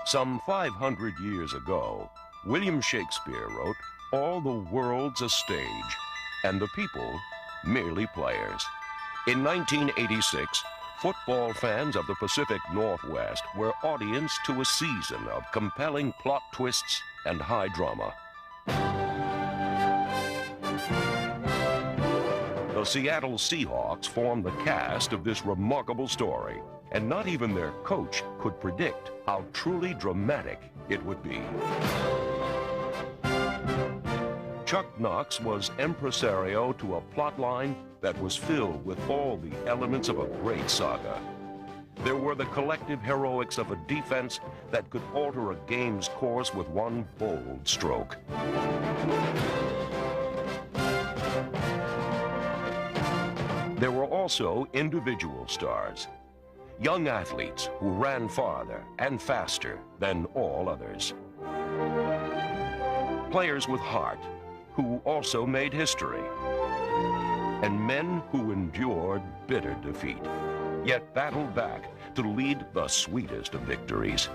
Some 500 years ago, William Shakespeare wrote, "All the world's a stage, and the people merely players." In 1986, football fans of the Pacific Northwest were audience to a season of compelling plot twists and high drama. The Seattle Seahawks formed the cast of this remarkable story, and not even their coach could predict how truly dramatic it would be. Chuck Knox was impresario to a plotline that was filled with all the elements of a great saga. There were the collective heroics of a defense that could alter a game's course with one bold stroke. There were also individual stars, young athletes who ran farther and faster than all others. Players with heart who also made history, and men who endured bitter defeat, yet battled back to lead the sweetest of victories.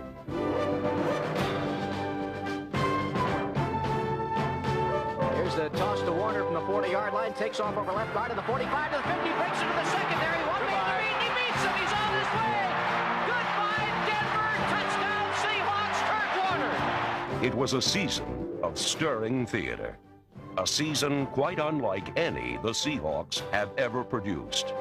Here's the toss to Warner from the 40-yard line, takes off over left guard to the 45 to the 50, breaks into the secondary, one man to beat, he beats him, he's on his way! Goodbye, Denver, touchdown Seahawks, Kurt Warner! It was a season of stirring theater, a season quite unlike any the Seahawks have ever produced.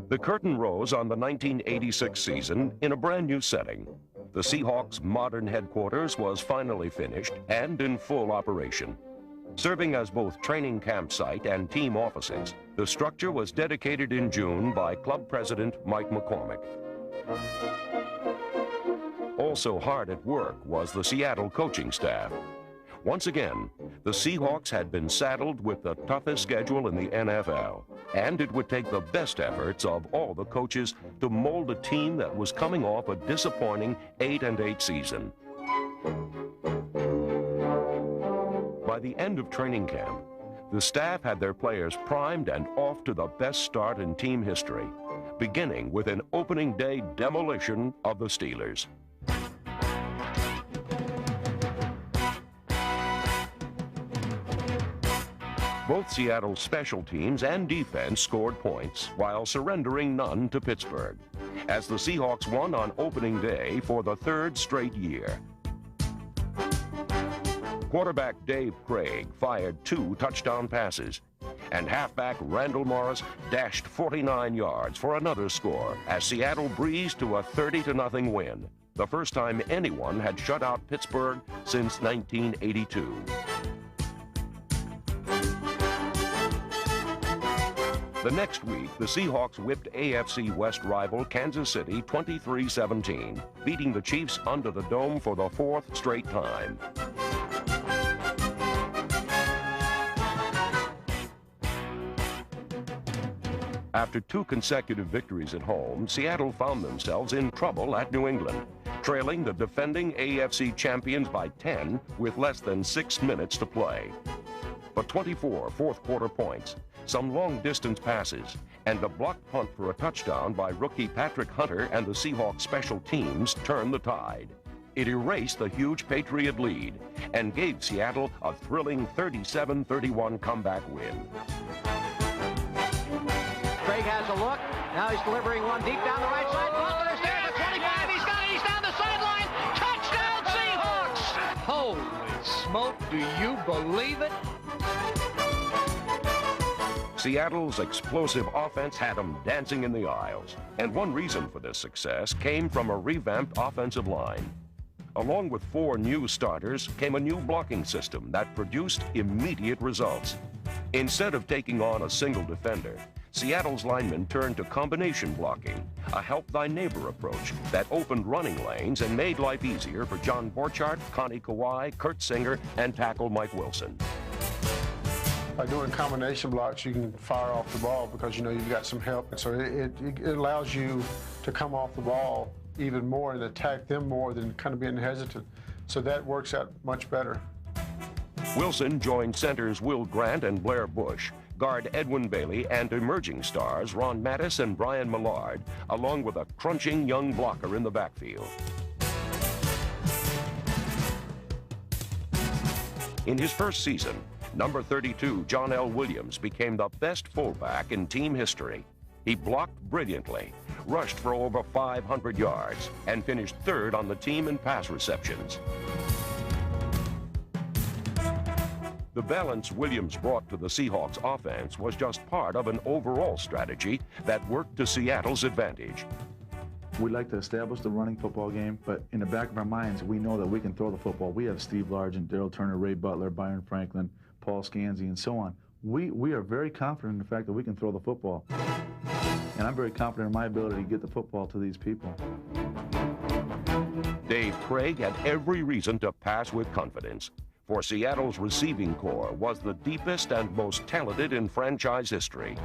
The curtain rose on the 1986 season in a brand new setting. The Seahawks' modern headquarters was finally finished and in full operation. Serving as both training camp site and team offices, the structure was dedicated in June by club president Mike McCormick. Also hard at work was the Seattle coaching staff. Once again, the Seahawks had been saddled with the toughest schedule in the NFL, and it would take the best efforts of all the coaches to mold a team that was coming off a disappointing 8-8 season. By the end of training camp, the staff had their players primed and off to the best start in team history, beginning with an opening day demolition of the Steelers. Both Seattle's special teams and defense scored points while surrendering none to Pittsburgh, as the Seahawks won on opening day for the third straight year. Quarterback Dave Craig fired 2 touchdown passes, and halfback Randall Morris dashed 49 yards for another score as Seattle breezed to a 30-0 win, the first time anyone had shut out Pittsburgh since 1982. The next week, the Seahawks whipped AFC West rival Kansas City 23-17, beating the Chiefs under the dome for the 4th straight time. After 2 consecutive victories at home, Seattle found themselves in trouble at New England, trailing the defending AFC champions by 10 with less than 6 minutes to play. But 24 fourth-quarter points, some long-distance passes, and a blocked punt for a touchdown by rookie Patrick Hunter and the Seahawks special teams turned the tide. It erased the huge Patriot lead and gave Seattle a thrilling 37-31 comeback win. Craig has a look. Now he's delivering one deep down the right side. Butler's there at the 25. He's got it. He's down the sideline. Touchdown, Seahawks! Holy smoke, do you believe it? Seattle's explosive offense had them dancing in the aisles, and one reason for this success came from a revamped offensive line. Along with 4 new starters came a new blocking system that produced immediate results. Instead of taking on a single defender, Seattle's linemen turned to combination blocking, a help-thy-neighbor approach that opened running lanes and made life easier for John Borchardt, Connie Kawhi, Kurt Singer, and tackle Mike Wilson. By doing combination blocks, you can fire off the ball because you know you've got some help. And so it allows you to come off the ball even more and attack them more than kind of being hesitant. So that works out much better. Wilson joined centers Will Grant and Blair Bush, guard Edwin Bailey, and emerging stars Ron Mattis and Brian Millard, along with a crunching young blocker in the backfield. In his first season, number 32, John L. Williams, became the best fullback in team history. He blocked brilliantly, rushed for over 500 yards, and finished third on the team in pass receptions. The balance Williams brought to the Seahawks offense was just part of an overall strategy that worked to Seattle's advantage. We like to establish the running football game, but in the back of our minds, we know that we can throw the football. We have Steve Largent, Daryl Turner, Ray Butler, Byron Franklin, Paul Scanzi, and so on. We are very confident in the fact that we can throw the football. And I'm very confident in my ability to get the football to these people. Dave Craig had every reason to pass with confidence, for Seattle's receiving corps was the deepest and most talented in franchise history.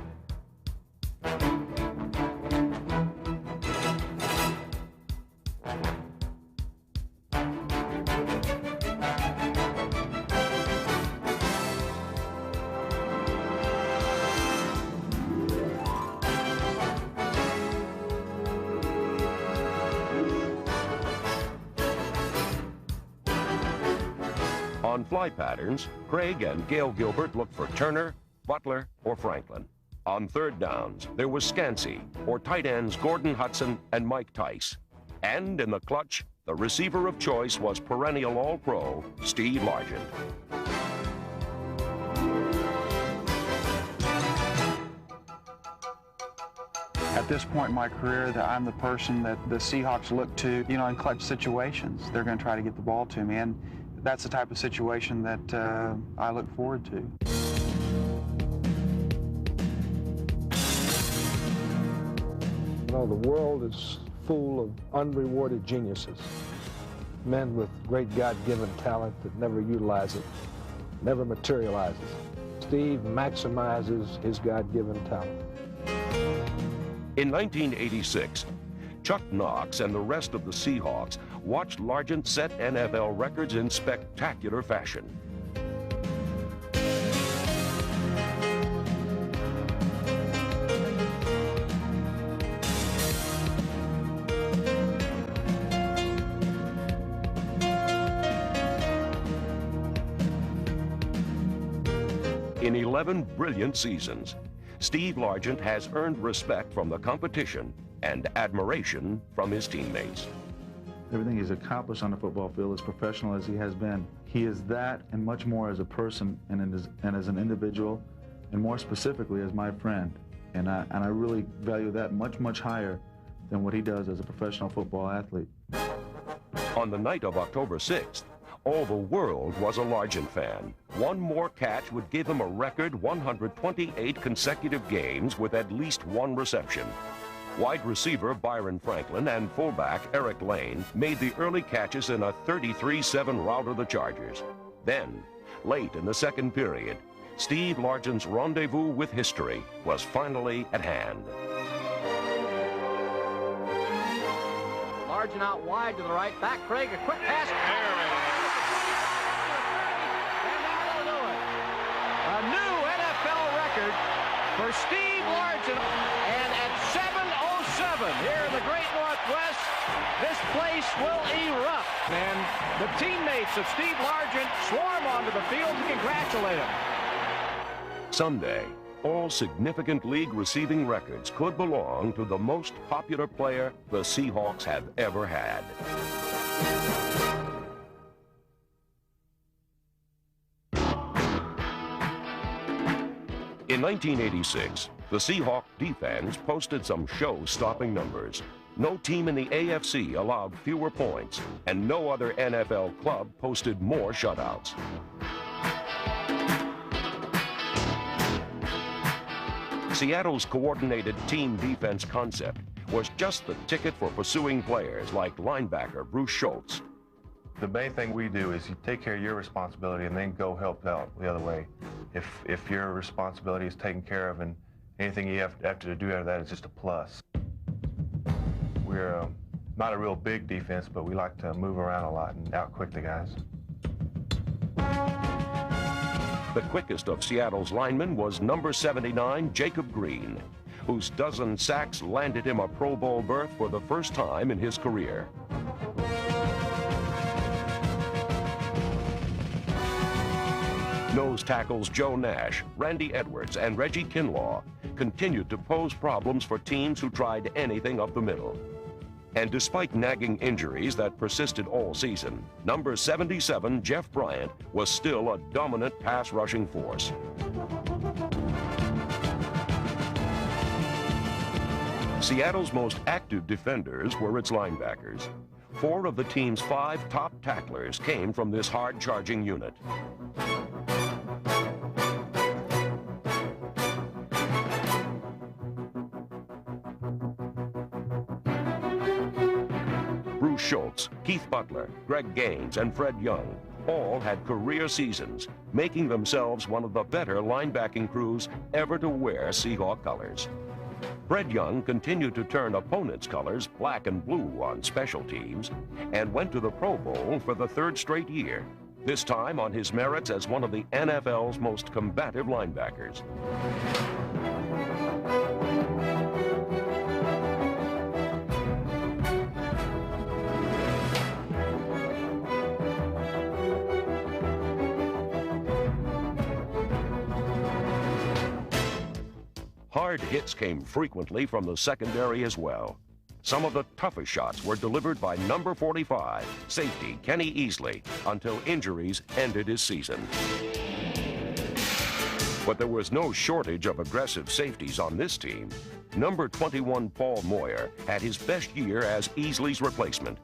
On fly patterns, Craig and Gail Gilbert looked for Turner, Butler, or Franklin. On third downs, there was Scanzi, or tight ends Gordon Hudson and Mike Tice. And in the clutch, the receiver of choice was perennial All-Pro Steve Largent. At this point in my career, that I'm the person that the Seahawks look to, you know, in clutch situations. They're going to try to get the ball to me, and that's the type of situation that I look forward to. You know, the world is full of unrewarded geniuses, men with great God-given talent that never utilize it, never materializes. Steve maximizes his God-given talent. In 1986, Chuck Knox and the rest of the Seahawks watched Largent set NFL records in spectacular fashion. In 11 brilliant seasons, Steve Largent has earned respect from the competition and admiration from his teammates. Everything he's accomplished on the football field, as professional as he has been, he is that and much more as a person and as an individual, and more specifically as my friend. And I really value that much, much higher than what he does as a professional football athlete. On the night of October 6th, all the world was a Largent fan. One more catch would give him a record 128 consecutive games with at least one reception. Wide receiver Byron Franklin and fullback Eric Lane made the early catches in a 33-7 rout of the Chargers. Then, late in the second period, Steve Largent's rendezvous with history was finally at hand. Largent out wide to the right, back Craig, a quick pass. There it is. And he will do it. A new NFL record for Steve Largent. And at 7:07 here in the Great Northwest, this place will erupt. And the teammates of Steve Largent swarm onto the field to congratulate him. Someday, all significant league receiving records could belong to the most popular player the Seahawks have ever had. In 1986, the Seahawk defense posted some show-stopping numbers. No team in the AFC allowed fewer points, and no other NFL club posted more shutouts. Seattle's coordinated team defense concept was just the ticket for pursuing players like linebacker Bruce Schultz. The main thing we do is you take care of your responsibility and then go help out the other way. If your responsibility is taken care of and anything you have to do out of that is just a plus. We're not a real big defense, but we like to move around a lot and out-quick the guys. The quickest of Seattle's linemen was number 79, Jacob Green, whose dozen sacks landed him a Pro Bowl berth for the first time in his career. Nose tackles Joe Nash, Randy Edwards, and Reggie Kinlaw continued to pose problems for teams who tried anything up the middle. And despite nagging injuries that persisted all season, number 77, Jeff Bryant, was still a dominant pass rushing force. Seattle's most active defenders were its linebackers. 4 of the team's 5 top tacklers came from this hard-charging unit. Bruce Schultz, Keith Butler, Greg Gaines, and Fred Young all had career seasons, making themselves one of the better linebacking crews ever to wear Seahawk colors. Fred Young continued to turn opponents' colors black and blue on special teams and went to the Pro Bowl for the 3rd straight year, this time on his merits as one of the NFL's most combative linebackers. Hard hits came frequently from the secondary as well. Some of the toughest shots were delivered by number 45, safety Kenny Easley, until injuries ended his season. But there was no shortage of aggressive safeties on this team. Number 21, Paul Moyer, had his best year as Easley's replacement.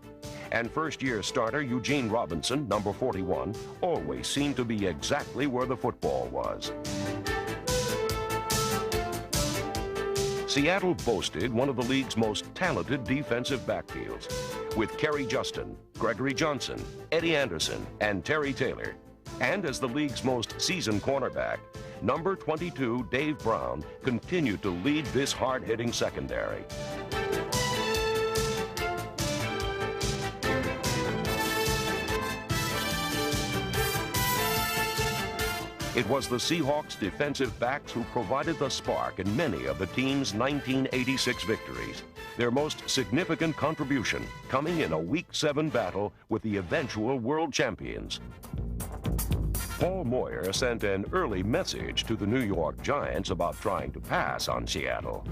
And first-year starter Eugene Robinson, number 41, always seemed to be exactly where the football was. Seattle boasted one of the league's most talented defensive backfields, with Kerry Justin, Gregory Johnson, Eddie Anderson, and Terry Taylor. And as the league's most seasoned cornerback, number 22, Dave Brown, continued to lead this hard-hitting secondary. It was the Seahawks defensive backs who provided the spark in many of the team's 1986 victories, their most significant contribution coming in a Week 7 battle with the eventual world champions. Paul Moyer sent an early message to the New York Giants about trying to pass on Seattle.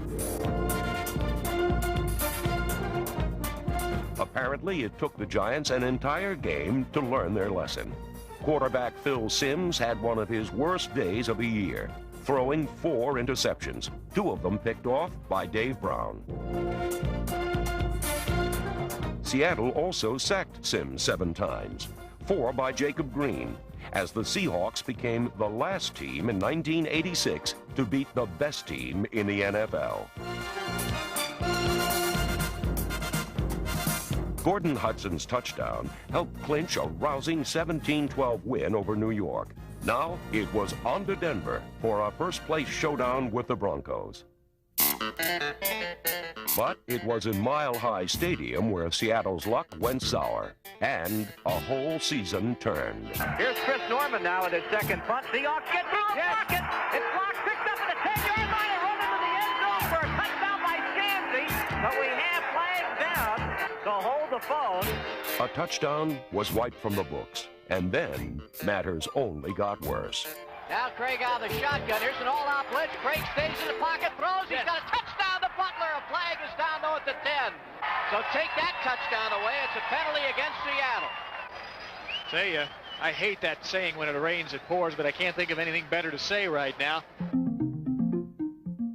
Apparently, it took the Giants an entire game to learn their lesson. Quarterback Phil Simms had one of his worst days of the year, throwing 4 interceptions, 2 of them picked off by Dave Brown. Seattle also sacked Simms 7 times, 4 by Jacob Green, as the Seahawks became the last team in 1986 to beat the best team in the NFL. Gordon Hudson's touchdown helped clinch a rousing 17-12 win over New York. Now it was on to Denver for a first-place showdown with the Broncos. But it was in Mile High Stadium where Seattle's luck went sour, and a whole season turned. Here's Chris Norman now at his second punt. Seahawks get through the pocket. It's blocked, picked up at the 10-yard line and run into the end zone for a touchdown by Scansy. But we have flags down, so hold the phone. A touchdown was wiped from the books, and then matters only got worse. Now Craig out of the shotgun. Here's an all-out blitz. Craig stays in the pocket, throws. He's got a touchdown to Butler. A flag is down though at the 10. So take that touchdown away. It's a penalty against Seattle. Tell you, I hate that saying when it rains it pours, but I can't think of anything better to say right now.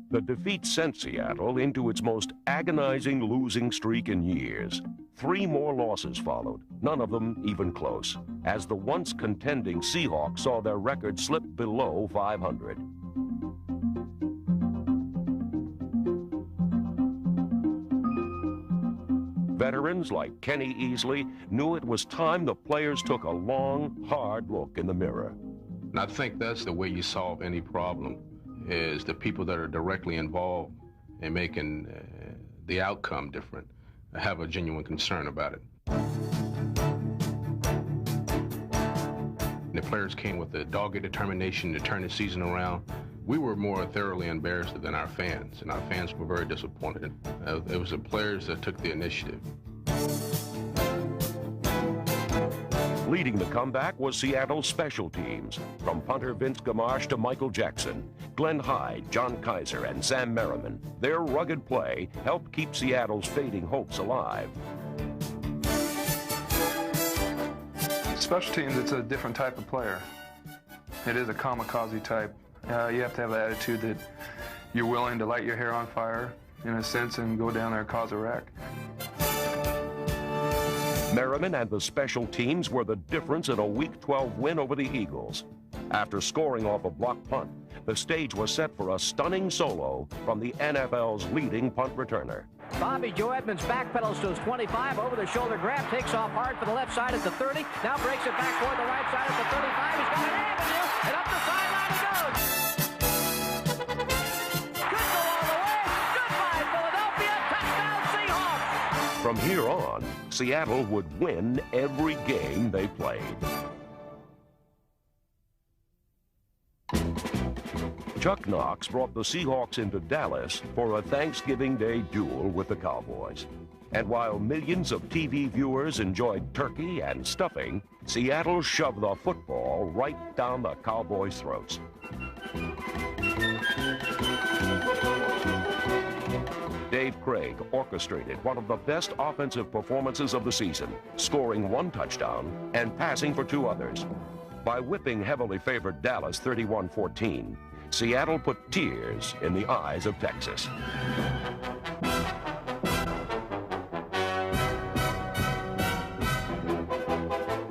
The defeat sent Seattle into its most agonizing losing streak in years. 3 more losses followed, none of them even close, as the once contending Seahawks saw their record slip below 500. Veterans like Kenny Easley knew it was time the players took a long, hard look in the mirror. And I think that's the way you solve any problem, is the people that are directly involved in making the outcome different have a genuine concern about it. The players came with a dogged determination to turn the season around. We were more thoroughly embarrassed than our fans, and our fans were very disappointed. It was the players that took the initiative. Leading the comeback was Seattle's special teams, from punter Vince Gamache to Michael Jackson, Glenn Hyde, John Kaiser, and Sam Merriman. Their rugged play helped keep Seattle's fading hopes alive. Special teams, it's a different type of player. It is a kamikaze type. You have to have the attitude that you're willing to light your hair on fire, in a sense, and go down there and cause a wreck. Merriman and the special teams were the difference in a Week 12 win over the Eagles. After scoring off a blocked punt, the stage was set for a stunning solo from the NFL's leading punt returner. Bobby Joe Edmonds backpedals to his 25, over the shoulder grab, takes off hard for the left side at the 30, now breaks it back toward the right side at the 35. He's got an avenue, and up the sideline he goes. Could go all the way. Goodbye, Philadelphia. Touchdown, Seahawks. From here on, Seattle would win every game they played. Chuck Knox brought the Seahawks into Dallas for a Thanksgiving Day duel with the Cowboys. And while millions of TV viewers enjoyed turkey and stuffing, Seattle shoved the football right down the Cowboys' throats. Dave Craig orchestrated one of the best offensive performances of the season, scoring 1 touchdown and passing for 2 others. By whipping heavily favored Dallas 31-14, Seattle put tears in the eyes of Texas.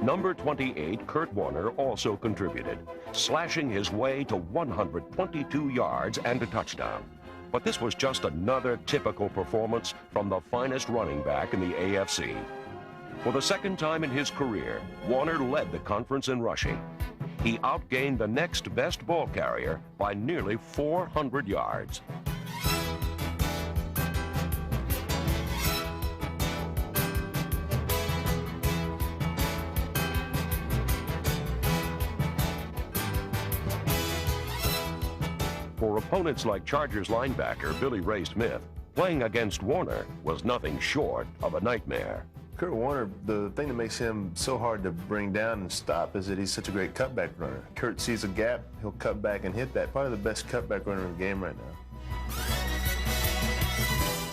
Number 28, Kurt Warner, also contributed, slashing his way to 122 yards and a touchdown. But this was just another typical performance from the finest running back in the AFC. For the second time in his career, Warner led the conference in rushing. He outgained the next best ball carrier by nearly 400 yards. For opponents like Chargers linebacker Billy Ray Smith, playing against Warner was nothing short of a nightmare. Kurt Warner, the thing that makes him so hard to bring down and stop is that he's such a great cutback runner. Kurt sees a gap, he'll cut back and hit that. Probably the best cutback runner in the game right now.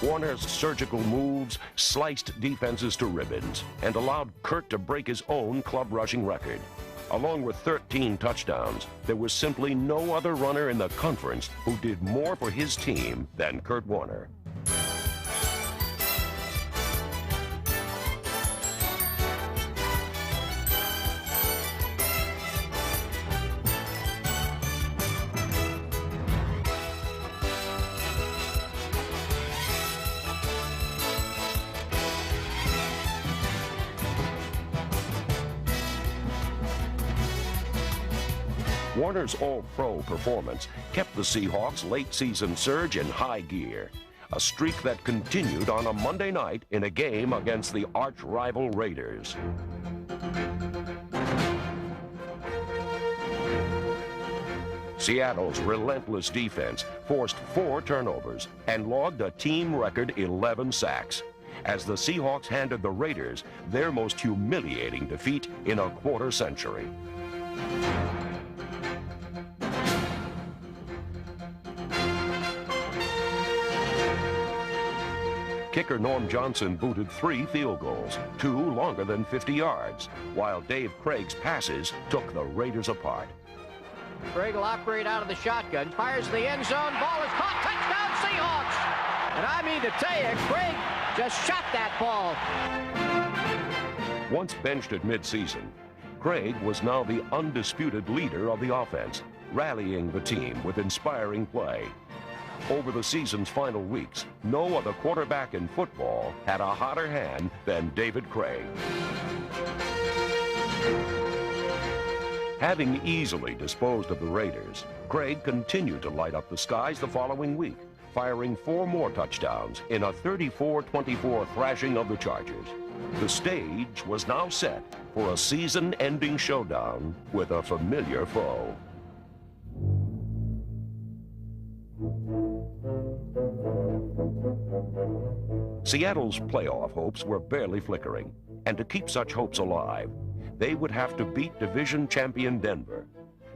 Warner's surgical moves sliced defenses to ribbons and allowed Kurt to break his own club rushing record. Along with 13 touchdowns, there was simply no other runner in the conference who did more for his team than Kurt Warner. Warner's All-Pro performance kept the Seahawks' late-season surge in high gear, a streak that continued on a Monday night in a game against the arch-rival Raiders. Seattle's relentless defense forced 4 turnovers and logged a team record 11 sacks, as the Seahawks handed the Raiders their most humiliating defeat in a quarter century. Kicker Norm Johnson booted 3 field goals, 2 longer than 50 yards, while Dave Craig's passes took the Raiders apart. Craig will operate out of the shotgun, fires to the end zone, ball is caught, touchdown Seahawks! And I mean to tell you, Craig just shot that ball. Once benched at midseason, Craig was now the undisputed leader of the offense, rallying the team with inspiring play. Over the season's final weeks, no other quarterback in football had a hotter hand than David Craig. Having easily disposed of the Raiders, Craig continued to light up the skies the following week, firing 4 more touchdowns in a 34-24 thrashing of the Chargers. The stage was now set for a season-ending showdown with a familiar foe. Seattle's playoff hopes were barely flickering, and to keep such hopes alive, they would have to beat division champion Denver.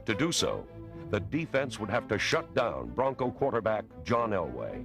To do so, the defense would have to shut down Bronco quarterback John Elway.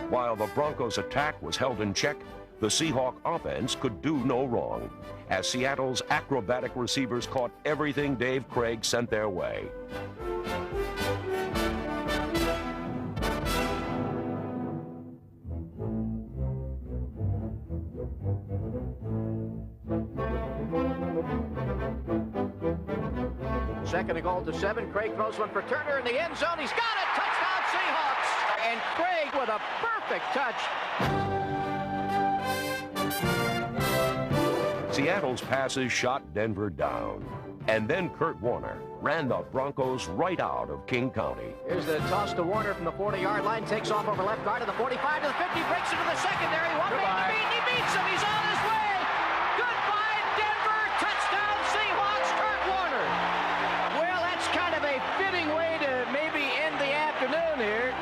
While the Broncos' attack was held in check, the Seahawk offense could do no wrong, as Seattle's acrobatic receivers caught everything Dave Craig sent their way. Second and goal to 7. Craig throws one for Turner in the end zone. He's got it. Touchdown Seahawks. And Craig with a perfect touch. Seattle's passes shot Denver down. And then Kurt Warner ran the Broncos right out of King County. Here's the toss to Warner from the 40-yard line. Takes off over left guard to the 45 to the 50. Breaks into the secondary. One man to beat. He beats him. He's on his way. Goodbye, Denver. Touchdown Seahawks. Kurt Warner. Well, that's kind of a fitting way to maybe end the afternoon here.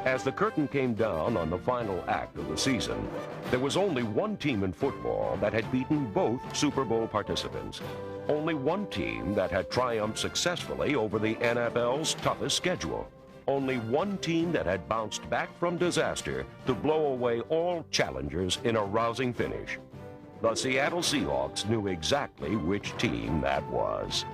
As the curtain came down on the final act of the season, there was only one team in football that had beaten both Super Bowl participants. Only one team that had triumphed successfully over the NFL's toughest schedule. Only one team that had bounced back from disaster to blow away all challengers in a rousing finish. The Seattle Seahawks knew exactly which team that was.